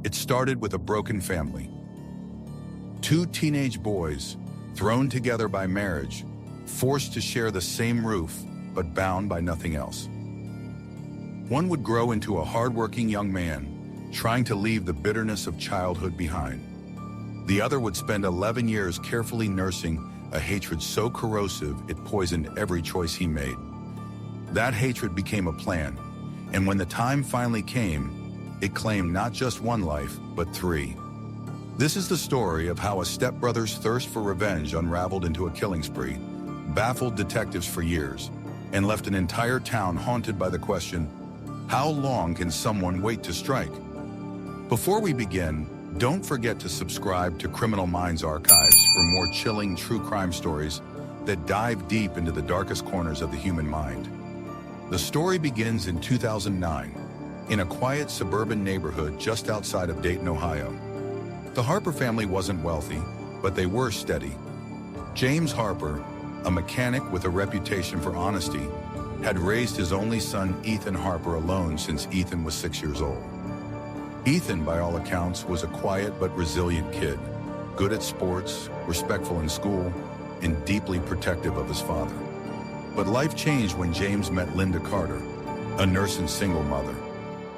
It started with a broken family. Two teenage boys, thrown together by marriage, forced to share the same roof, but bound by nothing else. One would grow into a hardworking young man, trying to leave the bitterness of childhood behind. The other would spend 11 years carefully nursing a hatred so corrosive it poisoned every choice he made. That hatred became a plan, and when the time finally came, it claimed not just one life, but three. This is the story of how a stepbrother's thirst for revenge unraveled into a killing spree, baffled detectives for years, and left an entire town haunted by the question, how long can someone wait to strike? Before we begin, don't forget to subscribe to Criminal Minds Archives for more chilling true crime stories that dive deep into the darkest corners of the human mind. The story begins in 2009, in a quiet suburban neighborhood just outside of Dayton, Ohio. The Harper family wasn't wealthy, but they were steady. James Harper, a mechanic with a reputation for honesty, had raised his only son, Ethan Harper, alone since Ethan was 6 years old. Ethan, by all accounts, was a quiet but resilient kid, good at sports, respectful in school, and deeply protective of his father. But life changed when James met Linda Carter, a nurse and single mother.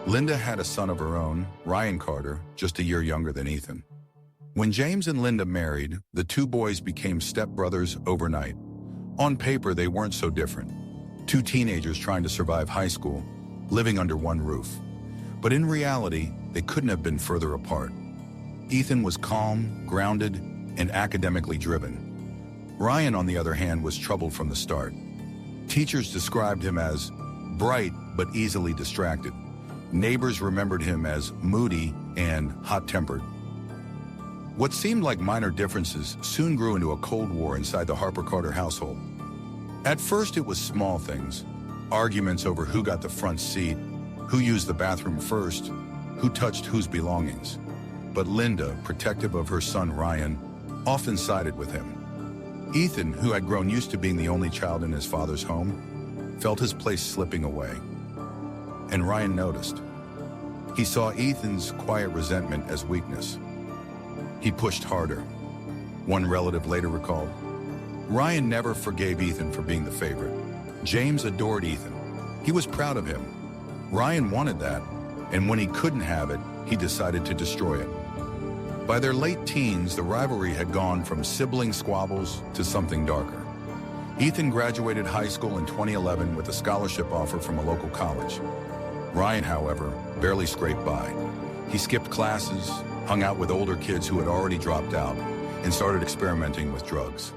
Linda had a son of her own, Ryan Carter, just a year younger than Ethan. When James and Linda married, the two boys became stepbrothers overnight. On paper, they weren't so different. Two teenagers trying to survive high school, living under one roof. But in reality, they couldn't have been further apart. Ethan was calm, grounded, and academically driven. Ryan, on the other hand, was troubled from the start. Teachers described him as bright but easily distracted. Neighbors remembered him as moody and hot-tempered. What seemed like minor differences soon grew into a cold war inside the Harper-Carter household. At first, it was small things, arguments over who got the front seat, who used the bathroom first, who touched whose belongings. But Linda, protective of her son Ryan, often sided with him. Ethan, who had grown used to being the only child in his father's home, felt his place slipping away. And Ryan noticed. He saw Ethan's quiet resentment as weakness. He pushed harder. One relative later recalled, Ryan never forgave Ethan for being the favorite. James adored Ethan. He was proud of him. Ryan wanted that, and when he couldn't have it, he decided to destroy it. By their late teens, the rivalry had gone from sibling squabbles to something darker. Ethan graduated high school in 2011 with a scholarship offer from a local college. Ryan, however, barely scraped by. He skipped classes, hung out with older kids who had already dropped out, and started experimenting with drugs.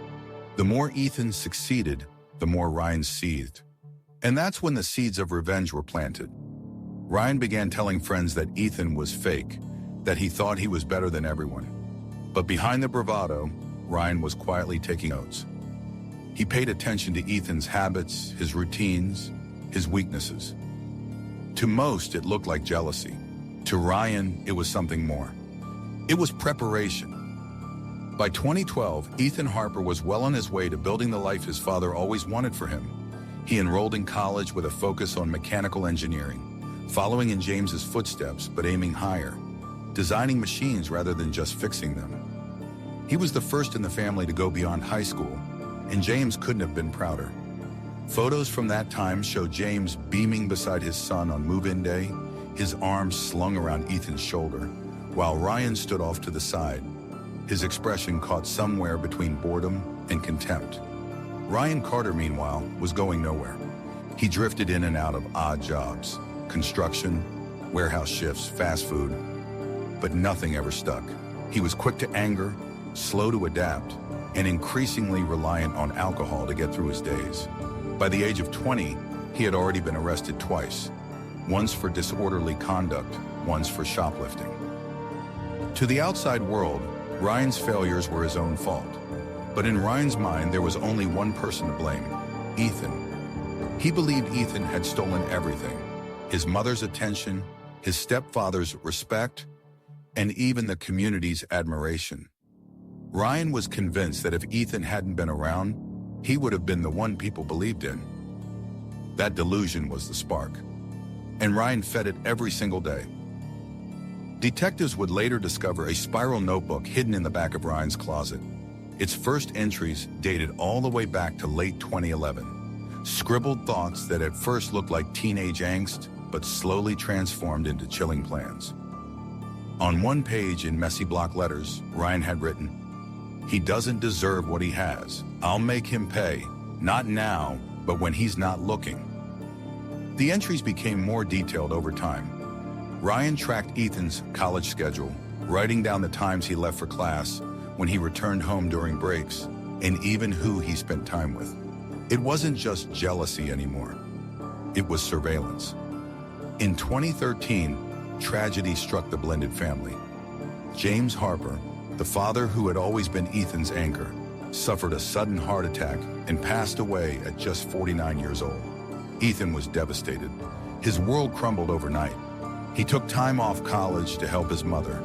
The more Ethan succeeded, the more Ryan seethed. And that's when the seeds of revenge were planted. Ryan began telling friends that Ethan was fake, that he thought he was better than everyone. But behind the bravado, Ryan was quietly taking notes. He paid attention to Ethan's habits, his routines, his weaknesses. To most, it looked like jealousy. To Ryan, it was something more. It was preparation. By 2012, Ethan Harper was well on his way to building the life his father always wanted for him. He enrolled in college with a focus on mechanical engineering, following in James's footsteps but aiming higher, designing machines rather than just fixing them. He was the first in the family to go beyond high school, and James couldn't have been prouder. Photos from that time show James beaming beside his son on move-in day, his arms slung around Ethan's shoulder, while Ryan stood off to the side, his expression caught somewhere between boredom and contempt. Ryan Carter, meanwhile, was going nowhere. He drifted in and out of odd jobs, construction, warehouse shifts, fast food, but nothing ever stuck. He was quick to anger, slow to adapt, and increasingly reliant on alcohol to get through his days. By the age of 20, he had already been arrested twice, once for disorderly conduct, once for shoplifting. To the outside world, Ryan's failures were his own fault. But in Ryan's mind, there was only one person to blame, Ethan. He believed Ethan had stolen everything, his mother's attention, his stepfather's respect, and even the community's admiration. Ryan was convinced that if Ethan hadn't been around, he would have been the one people believed in. That delusion was the spark, and Ryan fed it every single day. Detectives would later discover a spiral notebook hidden in the back of Ryan's closet. Its first entries dated all the way back to late 2011. Scribbled thoughts that at first looked like teenage angst, but slowly transformed into chilling plans. On one page in messy block letters, Ryan had written, "He doesn't deserve what he has. I'll make him pay. Not now, but when he's not looking." The entries became more detailed over time. Ryan tracked Ethan's college schedule, writing down the times he left for class, when he returned home during breaks, and even who he spent time with. It wasn't just jealousy anymore. It was surveillance. In 2013, tragedy struck the blended family. James Harper, the father who had always been Ethan's anchor, suffered a sudden heart attack and passed away at just 49 years old. Ethan was devastated. His world crumbled overnight. He took time off college to help his mother,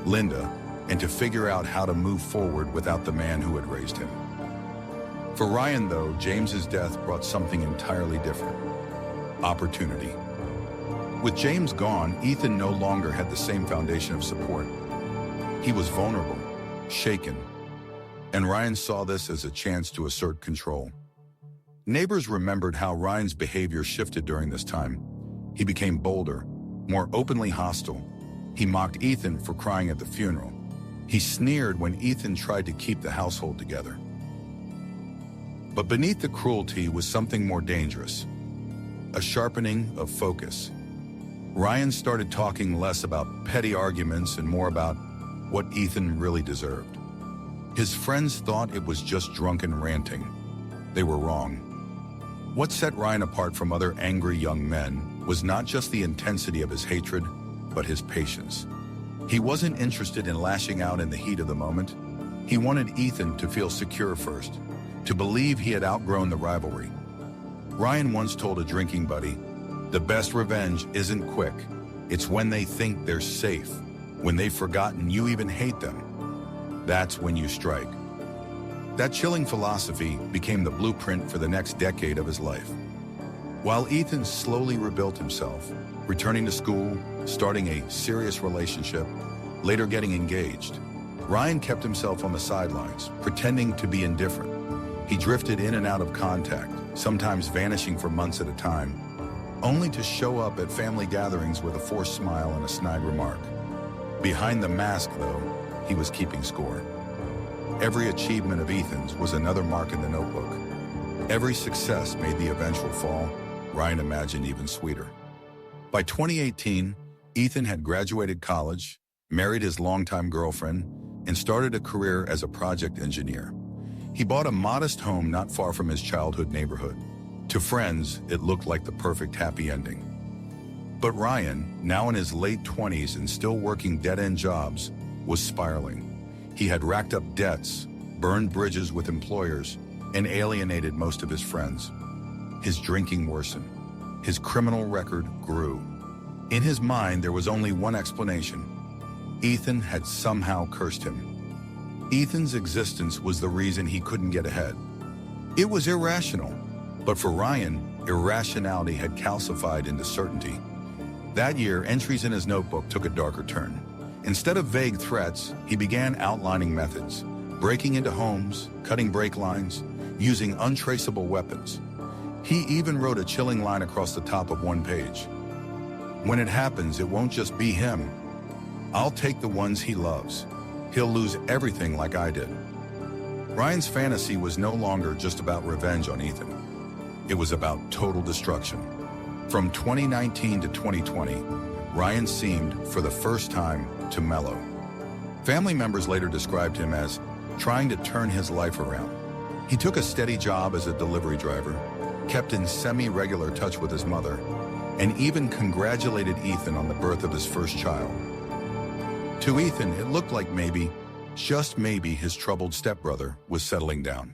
Linda, and to figure out how to move forward without the man who had raised him. For Ryan, though, James's death brought something entirely different: opportunity. With James gone, Ethan no longer had the same foundation of support. He was vulnerable, shaken, and Ryan saw this as a chance to assert control. Neighbors remembered how Ryan's behavior shifted during this time. He became bolder, more openly hostile. He mocked Ethan for crying at the funeral. He sneered when Ethan tried to keep the household together. But beneath the cruelty was something more dangerous: a sharpening of focus. Ryan started talking less about petty arguments and more about what Ethan really deserved. His friends thought it was just drunken ranting. They were wrong. What set Ryan apart from other angry young men was not just the intensity of his hatred, but his patience. He wasn't interested in lashing out in the heat of the moment. He wanted Ethan to feel secure first, to believe he had outgrown the rivalry. Ryan once told a drinking buddy, "The best revenge isn't quick. It's when they think they're safe, when they've forgotten you even hate them. That's when you strike." That chilling philosophy became the blueprint for the next decade of his life. While Ethan slowly rebuilt himself, returning to school, starting a serious relationship, later getting engaged, Ryan kept himself on the sidelines, pretending to be indifferent. He drifted in and out of contact, sometimes vanishing for months at a time, only to show up at family gatherings with a forced smile and a snide remark. Behind the mask, though, he was keeping score. Every achievement of Ethan's was another mark in the notebook. Every success made the eventual fall, Ryan imagined, even sweeter. By 2018, Ethan had graduated college, married his longtime girlfriend, and started a career as a project engineer. He bought a modest home not far from his childhood neighborhood. To friends, it looked like the perfect happy ending. But Ryan, now in his late 20s and still working dead-end jobs, was spiraling. He had racked up debts, burned bridges with employers, and alienated most of his friends. His drinking worsened. His criminal record grew. In his mind, there was only one explanation: Ethan had somehow cursed him. Ethan's existence was the reason he couldn't get ahead. It was irrational, but for Ryan, irrationality had calcified into certainty. That year, entries in his notebook took a darker turn. Instead of vague threats, he began outlining methods, breaking into homes, cutting brake lines, using untraceable weapons. He even wrote a chilling line across the top of one page: "When it happens, it won't just be him. I'll take the ones he loves. He'll lose everything like I did." Ryan's fantasy was no longer just about revenge on Ethan. It was about total destruction. From 2019 to 2020, Ryan seemed, for the first time, to mellow. Family members later described him as trying to turn his life around. He took a steady job as a delivery driver, kept in semi-regular touch with his mother, and even congratulated Ethan on the birth of his first child. To Ethan, it looked like maybe, just maybe, his troubled stepbrother was settling down.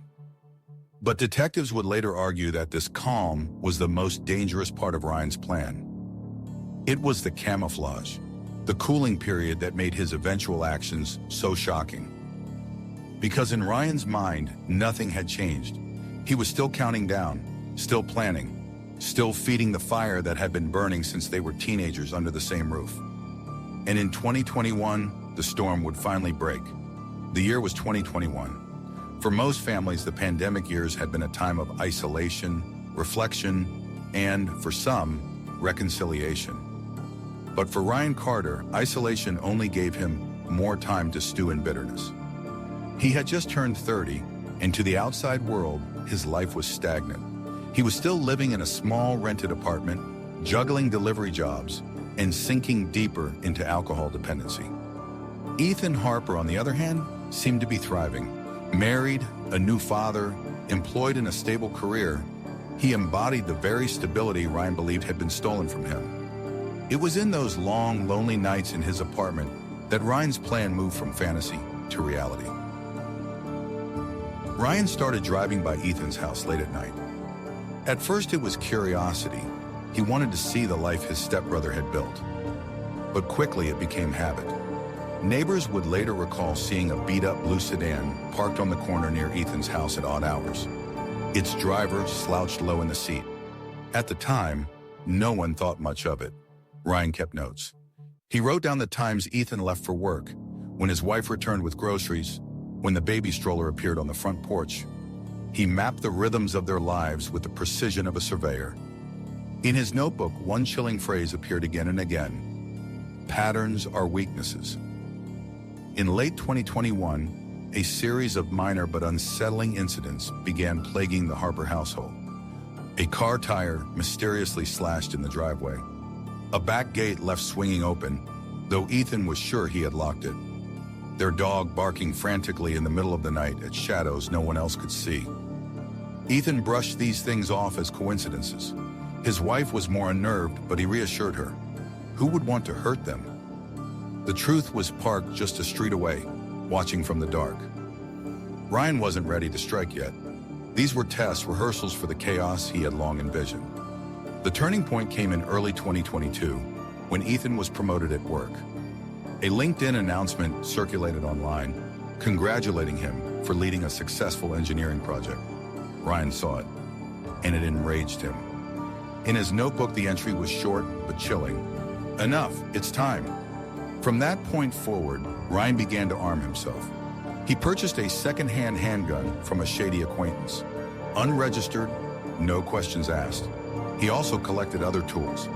But detectives would later argue that this calm was the most dangerous part of Ryan's plan. It was the camouflage, the cooling period that made his eventual actions so shocking. Because in Ryan's mind, nothing had changed. He was still counting down, still planning, still feeding the fire that had been burning since they were teenagers under the same roof. And in 2021, the storm would finally break. The year was 2021. For most families, the pandemic years had been a time of isolation, reflection, and, for some, reconciliation. But for Ryan Carter, isolation only gave him more time to stew in bitterness. He had just turned 30, and to the outside world, his life was stagnant. He was still living in a small rented apartment, juggling delivery jobs, and sinking deeper into alcohol dependency. Ethan Harper, on the other hand, seemed to be thriving. Married, a new father, employed in a stable career, he embodied the very stability Ryan believed had been stolen from him. It was in those long, lonely nights in his apartment that Ryan's plan moved from fantasy to reality. Ryan started driving by Ethan's house late at night. At first it was curiosity. He wanted to see the life his stepbrother had built. But quickly it became habit. Neighbors would later recall seeing a beat-up blue sedan parked on the corner near Ethan's house at odd hours. Its driver slouched low in the seat. At the time, no one thought much of it. Ryan kept notes. He wrote down the times Ethan left for work, when his wife returned with groceries, when the baby stroller appeared on the front porch. He mapped the rhythms of their lives with the precision of a surveyor. In his notebook, one chilling phrase appeared again and again: patterns are weaknesses. In late 2021, a series of minor but unsettling incidents began plaguing the Harper household. A car tire mysteriously slashed in the driveway. A back gate left swinging open, though Ethan was sure he had locked it. Their dog barking frantically in the middle of the night at shadows no one else could see. Ethan brushed these things off as coincidences. His wife was more unnerved, but he reassured her. Who would want to hurt them? The truth was parked just a street away, watching from the dark. Ryan wasn't ready to strike yet. These were test rehearsals for the chaos he had long envisioned. The turning point came in early 2022, when Ethan was promoted at work. A LinkedIn announcement circulated online, congratulating him for leading a successful engineering project. Ryan saw it, and it enraged him. In his notebook, the entry was short but chilling. Enough, it's time. From that point forward, Ryan began to arm himself. He purchased a second-hand handgun from a shady acquaintance. Unregistered, no questions asked. He also collected other tools: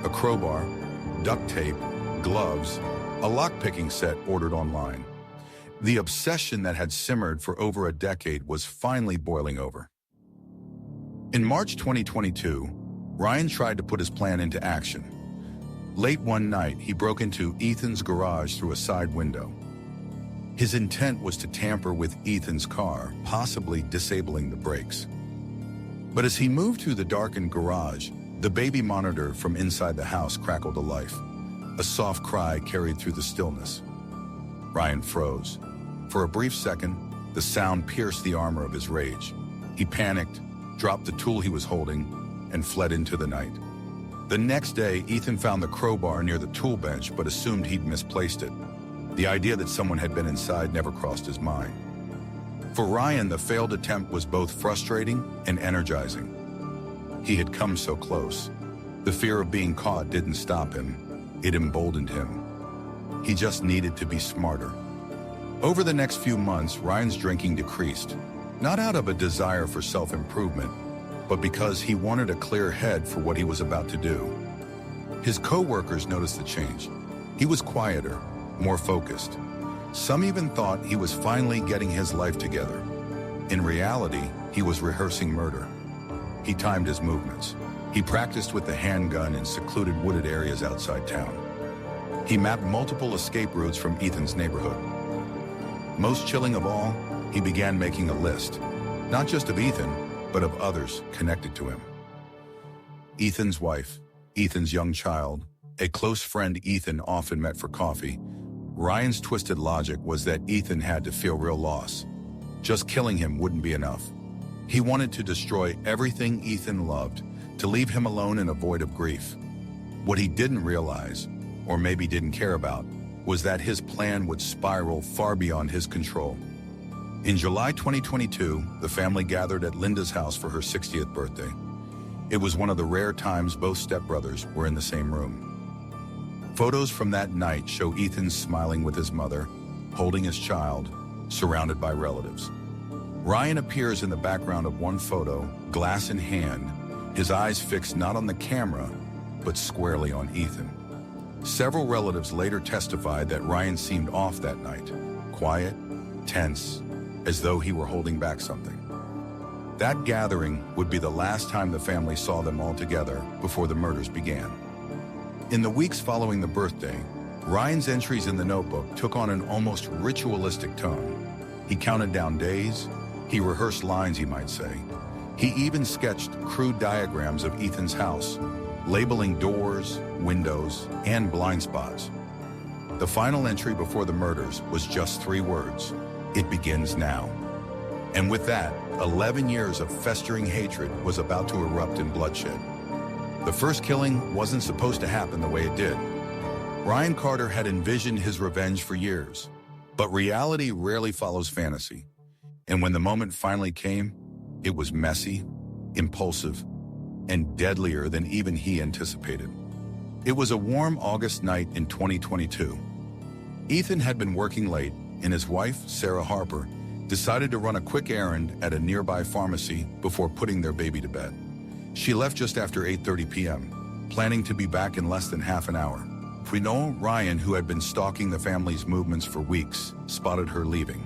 a crowbar, duct tape, gloves, a lockpicking set ordered online. The obsession that had simmered for over a decade was finally boiling over. In March 2022, Ryan tried to put his plan into action. Late one night, he broke into Ethan's garage through a side window. His intent was to tamper with Ethan's car, possibly disabling the brakes. But as he moved through the darkened garage, the baby monitor from inside the house crackled to life. A soft cry carried through the stillness. Ryan froze. For a brief second, the sound pierced the armor of his rage. He panicked, dropped the tool he was holding, and fled into the night. The next day, Ethan found the crowbar near the tool bench but assumed he'd misplaced it. The idea that someone had been inside never crossed his mind. For Ryan, the failed attempt was both frustrating and energizing. He had come so close. The fear of being caught didn't stop him. It emboldened him. He just needed to be smarter. Over the next few months, Ryan's drinking decreased, not out of a desire for self-improvement, but because he wanted a clear head for what he was about to do. His co-workers noticed the change. He was quieter, more focused. Some even thought he was finally getting his life together. In reality, he was rehearsing murder. He timed his movements. He practiced with the handgun in secluded wooded areas outside town. He mapped multiple escape routes from Ethan's neighborhood. Most chilling of all, he began making a list, not just of Ethan, but of others connected to him. Ethan's wife, Ethan's young child, a close friend Ethan often met for coffee. Ryan's twisted logic was that Ethan had to feel real loss. Just killing him wouldn't be enough. He wanted to destroy everything Ethan loved, to leave him alone in a void of grief. What he didn't realize, or maybe didn't care about, was that his plan would spiral far beyond his control. In July 2022, the family gathered at Linda's house for her 60th birthday. It was one of the rare times both stepbrothers were in the same room. Photos from that night show Ethan smiling with his mother, holding his child, surrounded by relatives. Ryan appears in the background of one photo, glass in hand, his eyes fixed not on the camera, but squarely on Ethan. Several relatives later testified that Ryan seemed off that night, quiet, tense, as though he were holding back something. That gathering would be the last time the family saw them all together before the murders began. In the weeks following the birthday, Ryan's entries in the notebook took on an almost ritualistic tone. He counted down days, he rehearsed lines, he might say. He even sketched crude diagrams of Ethan's house, labeling doors, windows, and blind spots. The final entry before the murders was just 3 words: "It begins now." And with that, 11 years of festering hatred was about to erupt in bloodshed. The first killing wasn't supposed to happen the way it did. Ryan Carter had envisioned his revenge for years, but reality rarely follows fantasy. And when the moment finally came, it was messy, impulsive, and deadlier than even he anticipated. It was a warm August night in 2022. Ethan had been working late, and his wife, Sarah Harper, decided to run a quick errand at a nearby pharmacy before putting their baby to bed. She left just after 8:30 p.m., planning to be back in less than half an hour. Ryan, who had been stalking the family's movements for weeks, spotted her leaving.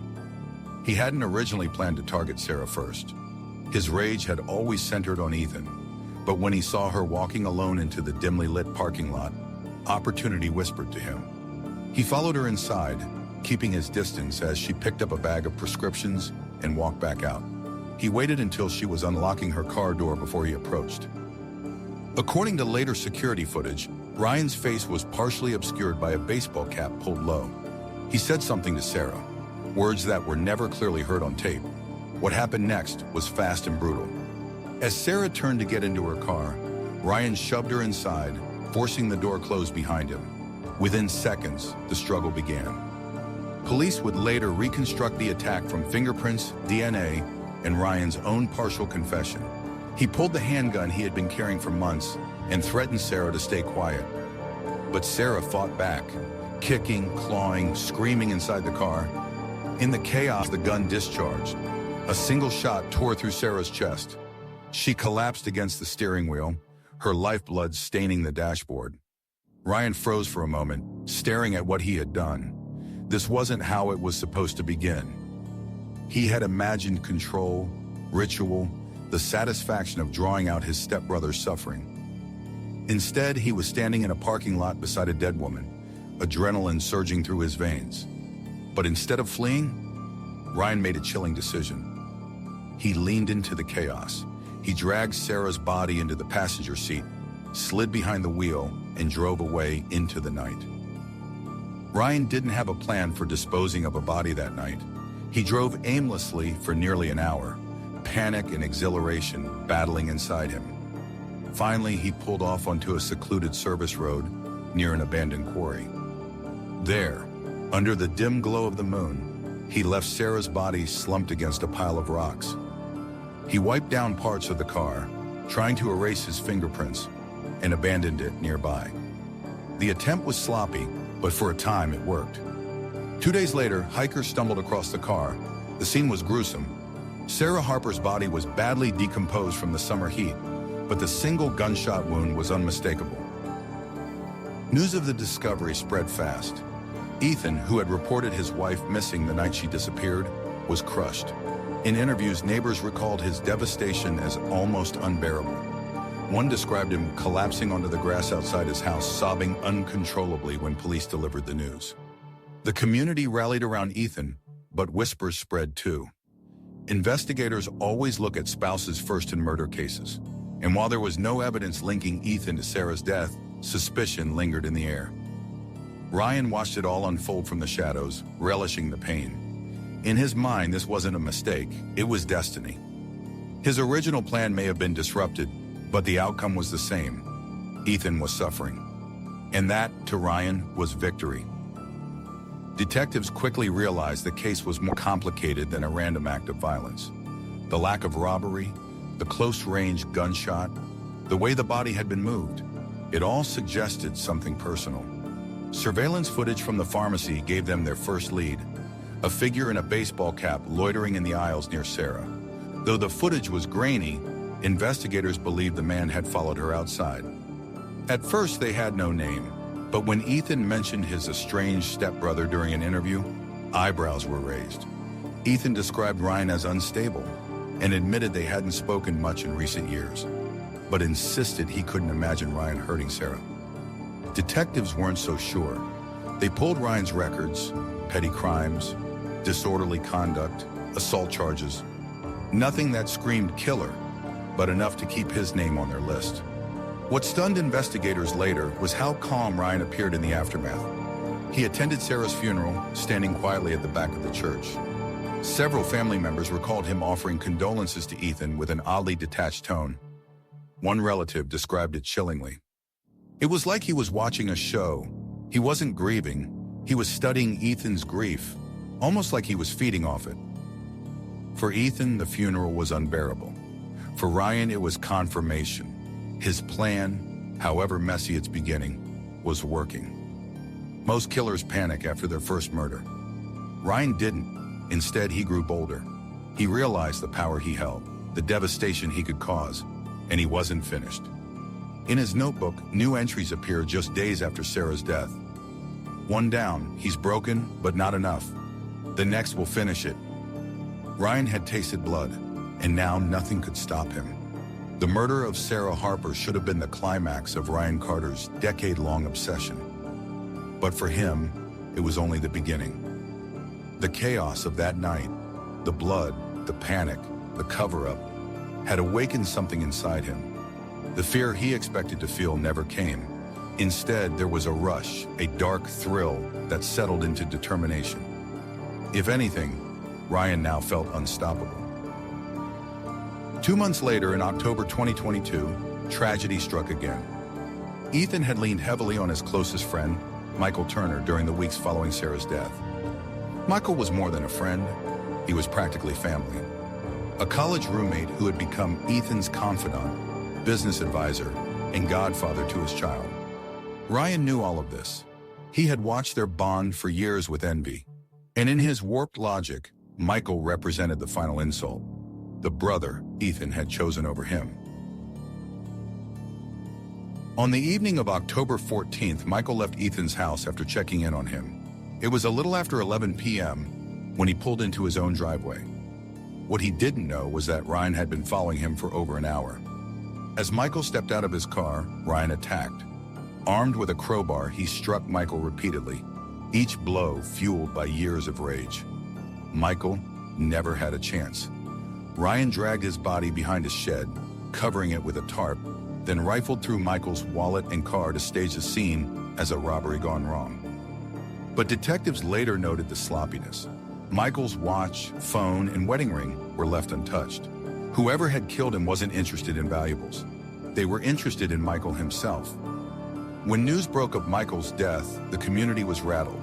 He hadn't originally planned to target Sarah first. His rage had always centered on Ethan, but when he saw her walking alone into the dimly lit parking lot, opportunity whispered to him. He followed her inside, keeping his distance as she picked up a bag of prescriptions and walked back out. He waited until she was unlocking her car door before he approached. According to later security footage, Ryan's face was partially obscured by a baseball cap pulled low. He said something to Sarah, words that were never clearly heard on tape. What happened next was fast and brutal. As Sarah turned to get into her car, Ryan shoved her inside, forcing the door closed behind him. Within seconds, the struggle began. Police would later reconstruct the attack from fingerprints, DNA, and Ryan's own partial confession. He pulled the handgun he had been carrying for months and threatened Sarah to stay quiet. But Sarah fought back, kicking, clawing, screaming inside the car. In the chaos, the gun discharged. A single shot tore through Sarah's chest. She collapsed against the steering wheel, her lifeblood staining the dashboard. Ryan froze for a moment, staring at what he had done. This wasn't how it was supposed to begin. He had imagined control, ritual, the satisfaction of drawing out his stepbrother's suffering. Instead, he was standing in a parking lot beside a dead woman, adrenaline surging through his veins. But instead of fleeing, Ryan made a chilling decision. He leaned into the chaos. He dragged Sarah's body into the passenger seat, slid behind the wheel, and drove away into the night. Ryan didn't have a plan for disposing of a body that night. He drove aimlessly for nearly an hour, panic and exhilaration battling inside him. Finally, he pulled off onto a secluded service road near an abandoned quarry. There, under the dim glow of the moon, he left Sarah's body slumped against a pile of rocks. He wiped down parts of the car, trying to erase his fingerprints, and abandoned it nearby. The attempt was sloppy, but for a time it worked. 2 days later, hikers stumbled across the car. The scene was gruesome. Sarah Harper's body was badly decomposed from the summer heat, but the single gunshot wound was unmistakable. News of the discovery spread fast. Ethan, who had reported his wife missing the night she disappeared, was crushed. In interviews, neighbors recalled his devastation as almost unbearable. One described him collapsing onto the grass outside his house, sobbing uncontrollably when police delivered the news. The community rallied around Ethan, but whispers spread too. Investigators always look at spouses first in murder cases, and while there was no evidence linking Ethan to Sarah's death, suspicion lingered in the air. Ryan watched it all unfold from the shadows, relishing the pain. In his mind, this wasn't a mistake, it was destiny. His original plan may have been disrupted, but the outcome was the same. Ethan was suffering. And that, to Ryan, was victory. Detectives quickly realized the case was more complicated than a random act of violence. The lack of robbery, the close-range gunshot, the way the body had been moved, it all suggested something personal. Surveillance footage from the pharmacy gave them their first lead, a figure in a baseball cap loitering in the aisles near Sarah. Though the footage was grainy, investigators believed the man had followed her outside. At first, they had no name, but when Ethan mentioned his estranged stepbrother during an interview, eyebrows were raised. Ethan described Ryan as unstable and admitted they hadn't spoken much in recent years, but insisted he couldn't imagine Ryan hurting Sarah. Detectives weren't so sure. They pulled Ryan's records, petty crimes, disorderly conduct, assault charges. Nothing that screamed killer, but enough to keep his name on their list. What stunned investigators later was how calm Ryan appeared in the aftermath. He attended Sarah's funeral, standing quietly at the back of the church. Several family members recalled him offering condolences to Ethan with an oddly detached tone. One relative described it chillingly. It was like he was watching a show. He wasn't grieving. He was studying Ethan's grief, almost like he was feeding off it. For Ethan, the funeral was unbearable. For Ryan, it was confirmation. His plan, however messy its beginning, was working. Most killers panic after their first murder. Ryan didn't. Instead, he grew bolder. He realized the power he held, the devastation he could cause, and he wasn't finished. In his notebook, new entries appeared just days after Sarah's death. One down, he's broken, but not enough. The next will finish it. Ryan had tasted blood, and now nothing could stop him. The murder of Sarah Harper should have been the climax of Ryan Carter's decade-long obsession. But for him, it was only the beginning. The chaos of that night, the blood, the panic, the cover-up, had awakened something inside him. The fear he expected to feel never came. Instead, there was a rush, a dark thrill that settled into determination. If anything, Ryan now felt unstoppable. 2 months later, in October 2022, tragedy struck again. Ethan had leaned heavily on his closest friend, Michael Turner, during the weeks following Sarah's death. Michael was more than a friend. He was practically family. A college roommate who had become Ethan's confidant, business advisor, and godfather to his child. Ryan knew all of this. He had watched their bond for years with envy. And in his warped logic, Michael represented the final insult. The brother Ethan had chosen over him. On the evening of October 14th, Michael left Ethan's house after checking in on him. It was a little after 11 p.m. when he pulled into his own driveway. What he didn't know was that Ryan had been following him for over an hour. As Michael stepped out of his car, Ryan attacked. Armed with a crowbar, he struck Michael repeatedly, each blow fueled by years of rage. Michael never had a chance. Ryan dragged his body behind a shed, covering it with a tarp, then rifled through Michael's wallet and car to stage the scene as a robbery gone wrong. But detectives later noted the sloppiness. Michael's watch, phone, and wedding ring were left untouched. Whoever had killed him wasn't interested in valuables. They were interested in Michael himself. When news broke of Michael's death, the community was rattled.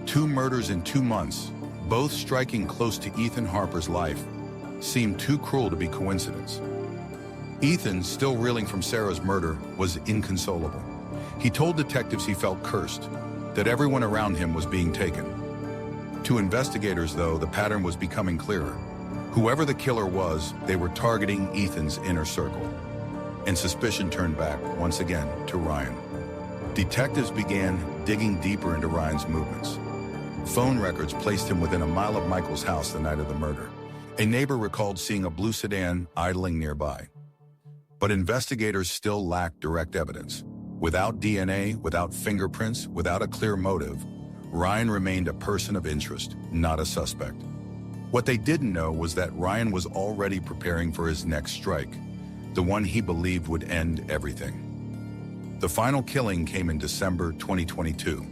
2 murders in 2 months, both striking close to Ethan Harper's life, seemed too cruel to be coincidence. Ethan, still reeling from Sarah's murder, was inconsolable. He told detectives he felt cursed, that everyone around him was being taken. To investigators, though, the pattern was becoming clearer. Whoever the killer was, they were targeting Ethan's inner circle. And suspicion turned back, once again, to Ryan. Detectives began digging deeper into Ryan's movements. Phone records placed him within a mile of Michael's house the night of the murder. A neighbor recalled seeing a blue sedan idling nearby. But investigators still lacked direct evidence. Without DNA, without fingerprints, without a clear motive, Ryan remained a person of interest, not a suspect. What they didn't know was that Ryan was already preparing for his next strike, the one he believed would end everything. The final killing came in December 2022.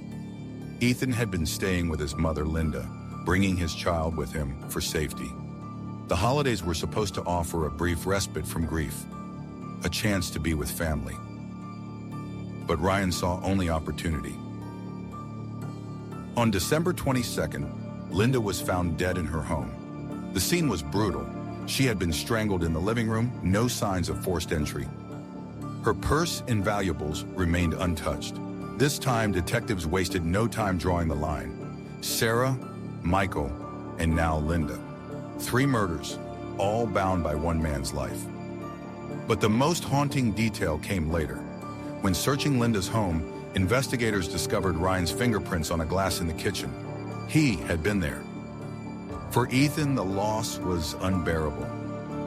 Ethan had been staying with his mother, Linda, bringing his child with him for safety. The holidays were supposed to offer a brief respite from grief, a chance to be with family. But Ryan saw only opportunity. On December 22nd, Linda was found dead in her home. The scene was brutal. She had been strangled in the living room, no signs of forced entry. Her purse and valuables remained untouched. This time, detectives wasted no time drawing the line. Sarah, Michael, and now Linda. 3 murders, all bound by one man's life. But the most haunting detail came later. When searching Linda's home, investigators discovered Ryan's fingerprints on a glass in the kitchen. He had been there. For Ethan, the loss was unbearable.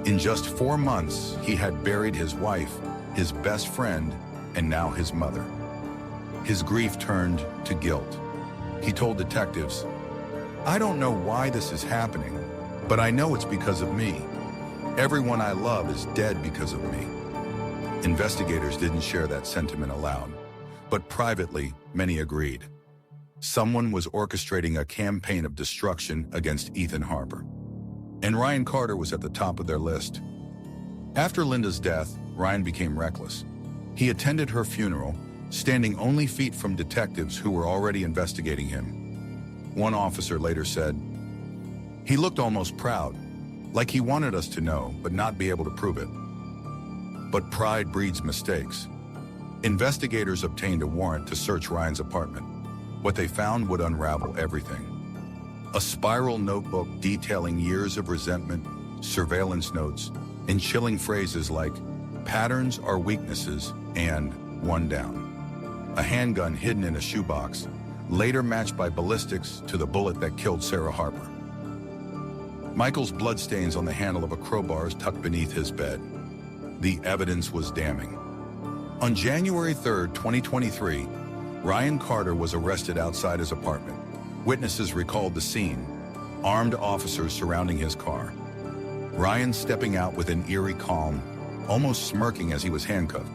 In just 4 months, he had buried his wife, his best friend, and now his mother. His grief turned to guilt. He told detectives, "I don't know why this is happening, but I know it's because of me. Everyone I love is dead because of me." Investigators didn't share that sentiment aloud, but privately, many agreed. Someone was orchestrating a campaign of destruction against Ethan Harper. And Ryan Carter was at the top of their list. After Linda's death, Ryan became reckless. He attended her funeral, standing only feet from detectives who were already investigating him. One officer later said, "He looked almost proud, like he wanted us to know, but not be able to prove it." But pride breeds mistakes. Investigators obtained a warrant to search Ryan's apartment. What they found would unravel everything. A spiral notebook detailing years of resentment, surveillance notes, and chilling phrases like, "Patterns are weaknesses," and "one down." A handgun hidden in a shoebox, later matched by ballistics to the bullet that killed Sarah Harper. Michael's bloodstains on the handle of a crowbar is tucked beneath his bed. The evidence was damning. On January 3rd, 2023, Ryan Carter was arrested outside his apartment. Witnesses recalled the scene, armed officers surrounding his car. Ryan stepping out with an eerie calm, almost smirking as he was handcuffed.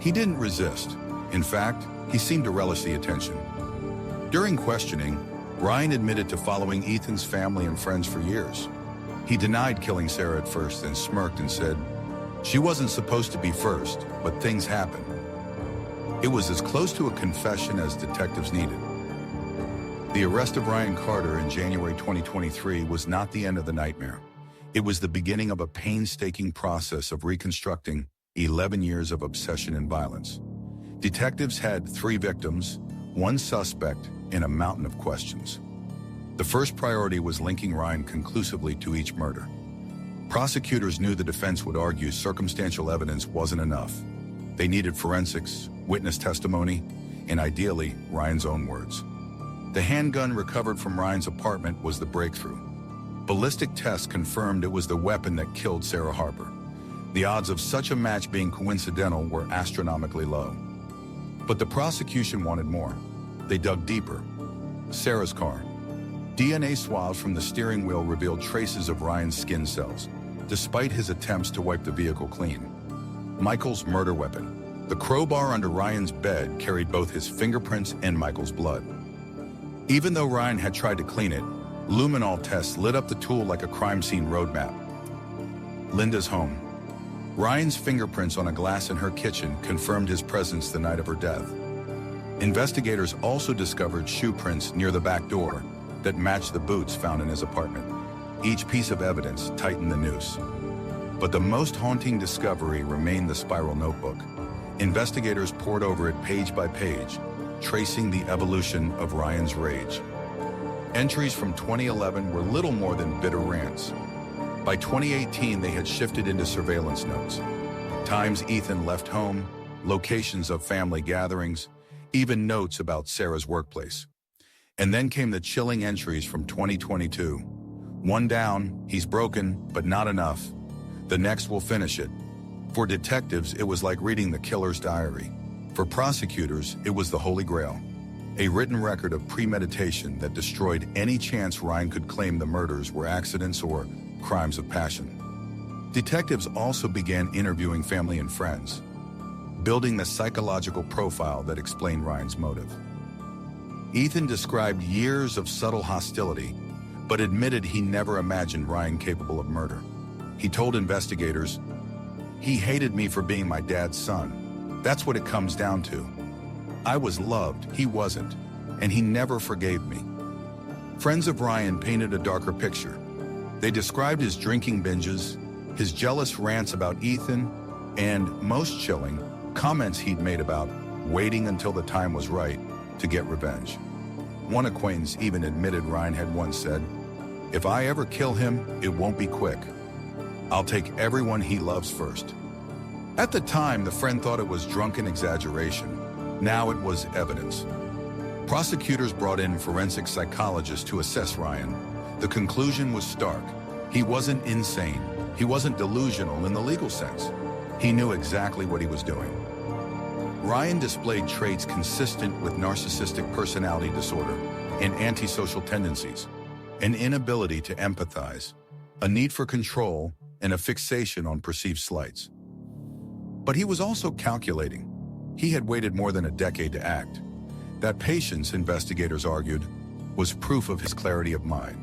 He didn't resist. In fact, he seemed to relish the attention. During questioning, Ryan admitted to following Ethan's family and friends for years. He denied killing Sarah at first, then smirked and said, "She wasn't supposed to be first, but things happened." It was as close to a confession as detectives needed. The arrest of Ryan Carter in January 2023 was not the end of the nightmare. It was the beginning of a painstaking process of reconstructing 11 years of obsession and violence. Detectives had 3 victims, 1 suspect, and a mountain of questions. The first priority was linking Ryan conclusively to each murder. Prosecutors knew the defense would argue circumstantial evidence wasn't enough. They needed forensics, witness testimony, and ideally, Ryan's own words. The handgun recovered from Ryan's apartment was the breakthrough. Ballistic tests confirmed it was the weapon that killed Sarah Harper. The odds of such a match being coincidental were astronomically low. But the prosecution wanted more. They dug deeper. Sarah's car. DNA swabs from the steering wheel revealed traces of Ryan's skin cells, despite his attempts to wipe the vehicle clean. Michael's murder weapon. The crowbar under Ryan's bed carried both his fingerprints and Michael's blood. Even though Ryan had tried to clean it, luminol tests lit up the tool like a crime scene roadmap. Linda's home. Ryan's fingerprints on a glass in her kitchen confirmed his presence the night of her death. Investigators also discovered shoe prints near the back door that matched the boots found in his apartment. Each piece of evidence tightened the noose. But the most haunting discovery remained the spiral notebook. Investigators pored over it page by page, tracing the evolution of Ryan's rage. Entries from 2011 were little more than bitter rants. By 2018, they had shifted into surveillance notes. Times Ethan left home, locations of family gatherings, even notes about Sarah's workplace. And then came the chilling entries from 2022. "One down, he's broken, but not enough. The next will finish it." For detectives, it was like reading the killer's diary. For prosecutors, it was the Holy Grail. A written record of premeditation that destroyed any chance Ryan could claim the murders were accidents or crimes of passion. Detectives also began interviewing family and friends, building the psychological profile that explained Ryan's motive. Ethan described years of subtle hostility, but admitted he never imagined Ryan capable of murder. He told investigators, "He hated me for being my dad's son. That's what it comes down to. I was loved, he wasn't, and he never forgave me." Friends of Ryan painted a darker picture. They described his drinking binges, his jealous rants about Ethan, and, most chilling, comments he'd made about waiting until the time was right to get revenge. One acquaintance even admitted Ryan had once said, "If I ever kill him, it won't be quick. I'll take everyone he loves first." At the time, the friend thought it was drunken exaggeration. Now it was evidence. Prosecutors brought in forensic psychologists to assess Ryan. The conclusion was stark. He wasn't insane. He wasn't delusional in the legal sense. He knew exactly what he was doing. Ryan displayed traits consistent with narcissistic personality disorder and antisocial tendencies, an inability to empathize, a need for control, and a fixation on perceived slights. But he was also calculating. He had waited more than a decade to act. That patience, investigators argued, was proof of his clarity of mind.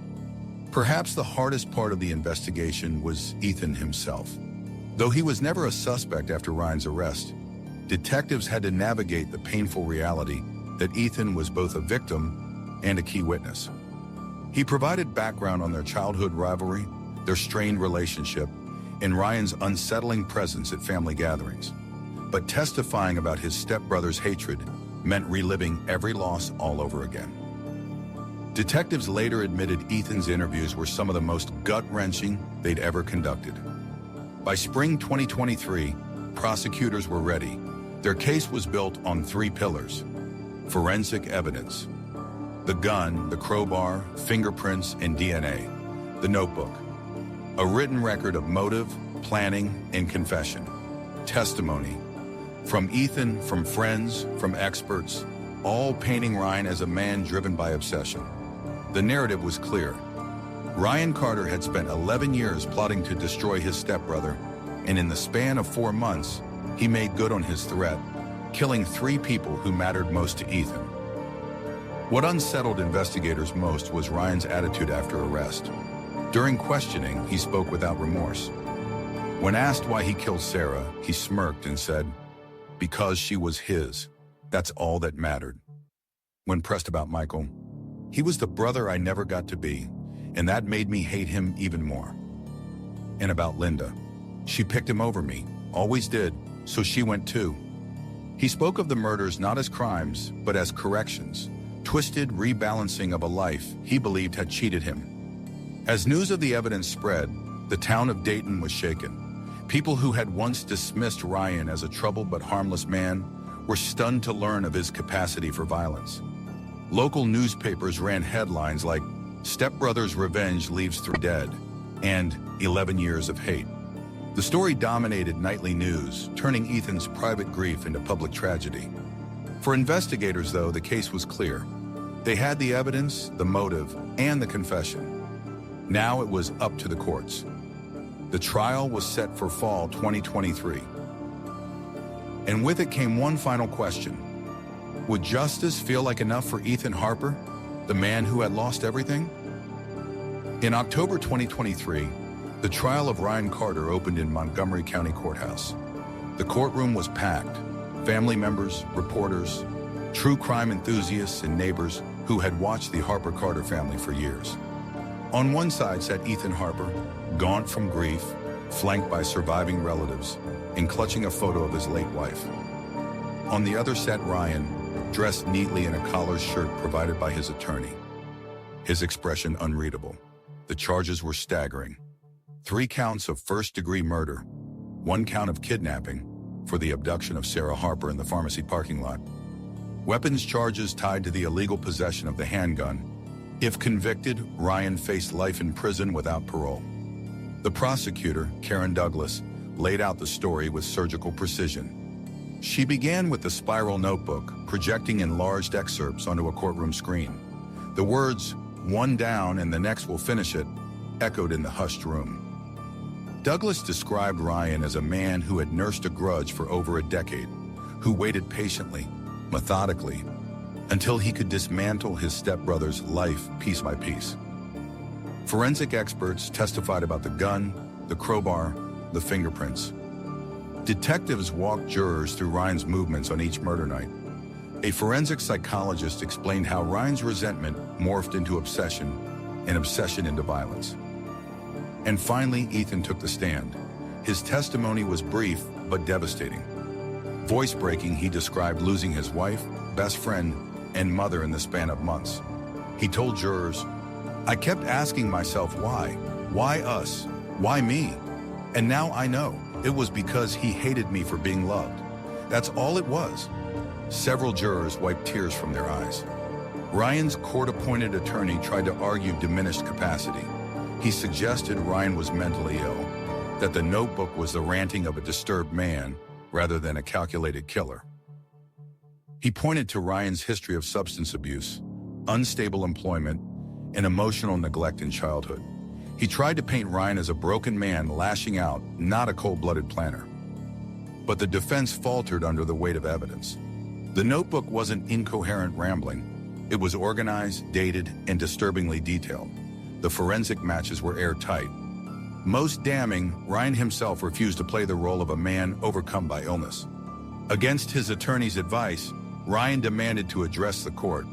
Perhaps the hardest part of the investigation was Ethan himself. Though he was never a suspect after Ryan's arrest, detectives had to navigate the painful reality that Ethan was both a victim and a key witness. He provided background on their childhood rivalry, their strained relationship, and Ryan's unsettling presence at family gatherings. But testifying about his stepbrother's hatred meant reliving every loss all over again. Detectives later admitted Ethan's interviews were some of the most gut-wrenching they'd ever conducted. By spring 2023, prosecutors were ready. Their case was built on 3 pillars: forensic evidence, the gun, the crowbar, fingerprints, and DNA, the notebook, a written record of motive, planning, and confession, testimony, from Ethan, from friends, from experts, all painting Ryan as a man driven by obsession. The narrative was clear. Ryan Carter had spent 11 years plotting to destroy his stepbrother, and in the span of 4 months, he made good on his threat, killing 3 people who mattered most to Ethan. What unsettled investigators most was Ryan's attitude after arrest. During questioning, he spoke without remorse. When asked why he killed Sarah, he smirked and said, "Because she was his. That's all that mattered." When pressed about Michael, "He was the brother I never got to be, and that made me hate him even more." And about Linda, "She picked him over me, always did, so she went too." He spoke of the murders not as crimes, but as corrections, twisted rebalancing of a life he believed had cheated him. As news of the evidence spread, the town of Dayton was shaken. People who had once dismissed Ryan as a troubled but harmless man were stunned to learn of his capacity for violence. Local newspapers ran headlines like, "Stepbrother's revenge leaves 3 dead," and 11 years of hate. The story dominated nightly news, turning Ethan's private grief into public tragedy. For investigators, though, the case was clear. They had the evidence, the motive, and the confession. Now it was up to the courts. The trial was set for fall 2023. And with it came one final question. Would justice feel like enough for Ethan Harper, the man who had lost everything? In October 2023, the trial of Ryan Carter opened in Montgomery County Courthouse. The courtroom was packed. Family members, reporters, true crime enthusiasts, and neighbors who had watched the Harper Carter family for years. On one side sat Ethan Harper, gaunt from grief, flanked by surviving relatives, and clutching a photo of his late wife. On the other sat Ryan, dressed neatly in a collared shirt provided by his attorney. His expression unreadable. The charges were staggering. 3 counts of first-degree murder, 1 count of kidnapping for the abduction of Sarah Harper in the pharmacy parking lot, weapons charges tied to the illegal possession of the handgun. If convicted, Ryan faced life in prison without parole. The prosecutor, Karen Douglas, laid out the story with surgical precision. She began with the spiral notebook, projecting enlarged excerpts onto a courtroom screen. The words, "One down and the next will finish it," echoed in the hushed room. Douglas described Ryan as a man who had nursed a grudge for over a decade, who waited patiently, methodically, until he could dismantle his stepbrother's life piece by piece. Forensic experts testified about the gun, the crowbar, the fingerprints. Detectives walked jurors through Ryan's movements on each murder night. A forensic psychologist explained how Ryan's resentment morphed into obsession and obsession into violence. And finally, Ethan took the stand. His testimony was brief but devastating. Voice-breaking, he described losing his wife, best friend, and mother in the span of months. He told jurors, "I kept asking myself why? Why us? Why me? And now I know. It was because he hated me for being loved. That's all it was." Several jurors wiped tears from their eyes. Ryan's court-appointed attorney tried to argue diminished capacity. He suggested Ryan was mentally ill, that the notebook was the ranting of a disturbed man rather than a calculated killer. He pointed to Ryan's history of substance abuse, unstable employment, and emotional neglect in childhood. He tried to paint Ryan as a broken man lashing out, not a cold-blooded planner. But the defense faltered under the weight of evidence. The notebook wasn't incoherent rambling. It was organized, dated, and disturbingly detailed. The forensic matches were airtight. Most damning, Ryan himself refused to play the role of a man overcome by illness. Against his attorney's advice, Ryan demanded to address the court.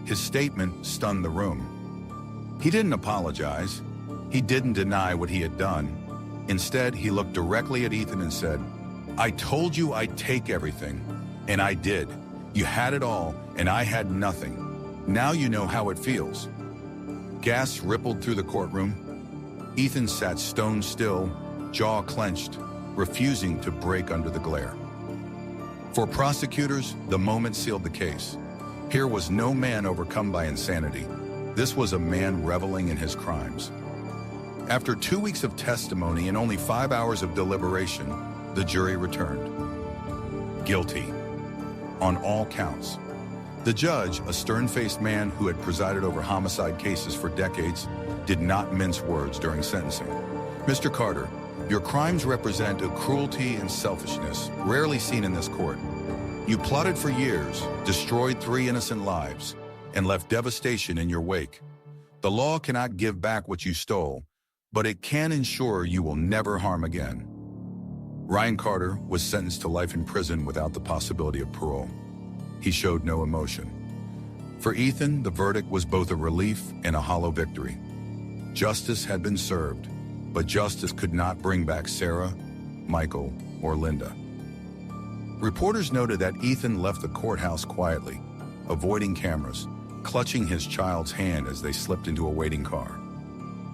His statement stunned the room. He didn't apologize. He didn't deny what he had done. Instead, he looked directly at Ethan and said, "I told you I'd take everything, and I did. You had it all, and I had nothing. Now you know how it feels." Gasps rippled through the courtroom. Ethan sat stone still, jaw clenched, refusing to break under the glare. For prosecutors, the moment sealed the case. Here was no man overcome by insanity. This was a man reveling in his crimes. After 2 weeks of testimony and only 5 hours of deliberation, the jury returned. Guilty. On all counts. The judge, a stern-faced man who had presided over homicide cases for decades, did not mince words during sentencing. "Mr. Carter, your crimes represent a cruelty and selfishness rarely seen in this court. You plotted for years, destroyed 3 innocent lives, and left devastation in your wake. The law cannot give back what you stole, but it can ensure you will never harm again." Ryan Carter was sentenced to life in prison without the possibility of parole. He showed no emotion. For Ethan, the verdict was both a relief and a hollow victory. Justice had been served, but justice could not bring back Sarah, Michael, or Linda. Reporters noted that Ethan left the courthouse quietly, avoiding cameras, clutching his child's hand as they slipped into a waiting car.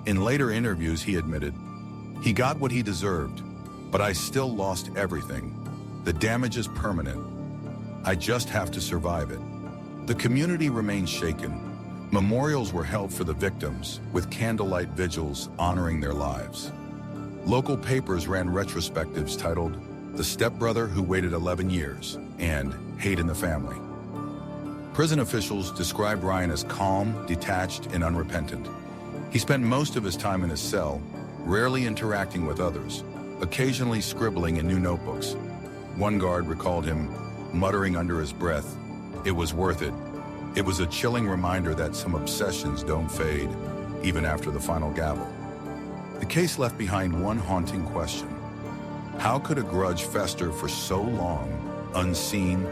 In later interviews, he admitted, "He got what he deserved, but I still lost everything. The damage is permanent. I just have to survive it." The community remained shaken. Memorials were held for the victims, with candlelight vigils honoring their lives. Local papers ran retrospectives titled, "The Stepbrother Who Waited 11 Years," and "Hate in the Family." Prison officials described Ryan as calm, detached, and unrepentant. He spent most of his time in his cell, rarely interacting with others, occasionally scribbling in new notebooks. One guard recalled him muttering under his breath, "It was worth it." It was a chilling reminder that some obsessions don't fade, even after the final gavel. The case left behind one haunting question. How could a grudge fester for so long, unseen,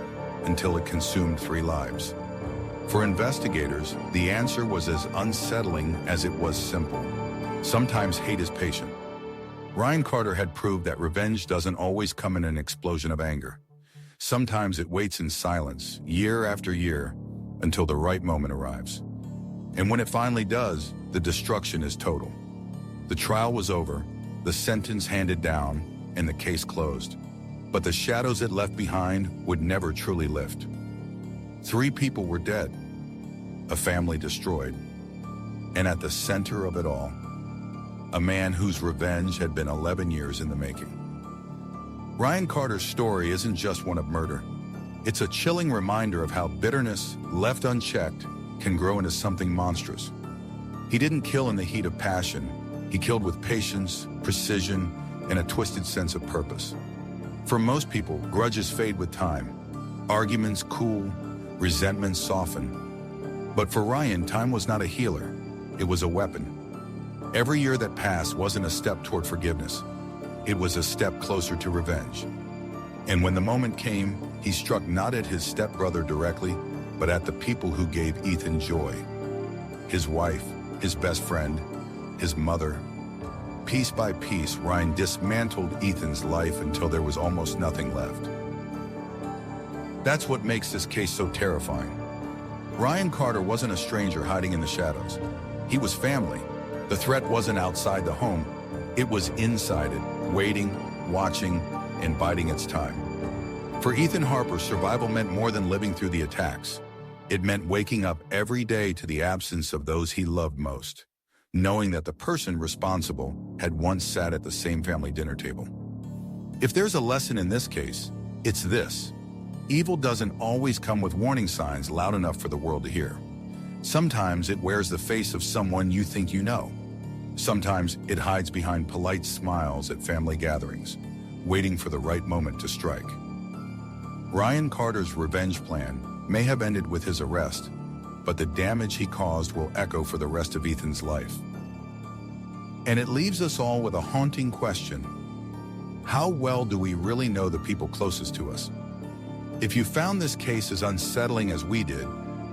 until it consumed 3 lives? For investigators, the answer was as unsettling as it was simple. Sometimes hate is patient. Ryan Carter had proved that revenge doesn't always come in an explosion of anger. Sometimes it waits in silence, year after year, until the right moment arrives. And when it finally does, the destruction is total. The trial was over, the sentence handed down, and the case closed. But the shadows it left behind would never truly lift. 3 people were dead, a family destroyed, and at the center of it all, a man whose revenge had been 11 years in the making. Ryan Carter's story isn't just one of murder. It's a chilling reminder of how bitterness, left unchecked, can grow into something monstrous. He didn't kill in the heat of passion. He killed with patience, precision, and a twisted sense of purpose. For most people, grudges fade with time. Arguments cool, resentments soften. But for Ryan, time was not a healer. It was a weapon. Every year that passed wasn't a step toward forgiveness. It was a step closer to revenge. And when the moment came, he struck not at his stepbrother directly, but at the people who gave Ethan joy. His wife, his best friend, his mother. Piece by piece, Ryan dismantled Ethan's life until there was almost nothing left. That's what makes this case so terrifying. Ryan Carter wasn't a stranger hiding in the shadows. He was family. The threat wasn't outside the home. It was inside it, waiting, watching, and biding its time. For Ethan Harper, survival meant more than living through the attacks. It meant waking up every day to the absence of those he loved most, knowing that the person responsible had once sat at the same family dinner table. If there's a lesson in this case, it's this. Evil doesn't always come with warning signs loud enough for the world to hear. Sometimes it wears the face of someone you think you know. Sometimes it hides behind polite smiles at family gatherings, waiting for the right moment to strike. Ryan Carter's revenge plan may have ended with his arrest, but the damage he caused will echo for the rest of Ethan's life. And it leaves us all with a haunting question. How well do we really know the people closest to us? If you found this case as unsettling as we did,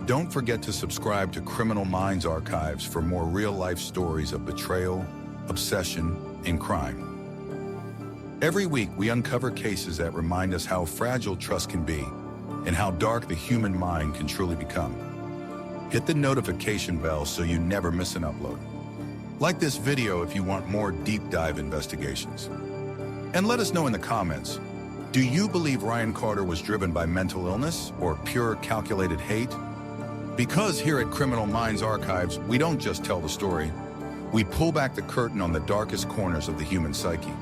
don't forget to subscribe to Criminal Minds Archives for more real-life stories of betrayal, obsession, and crime. Every week, we uncover cases that remind us how fragile trust can be and how dark the human mind can truly become. Hit the notification bell so you never miss an upload. Like this video if you want more deep dive investigations. And let us know in the comments, do you believe Ryan Carter was driven by mental illness or pure calculated hate? Because here at Criminal Minds Archives, we don't just tell the story, we pull back the curtain on the darkest corners of the human psyche.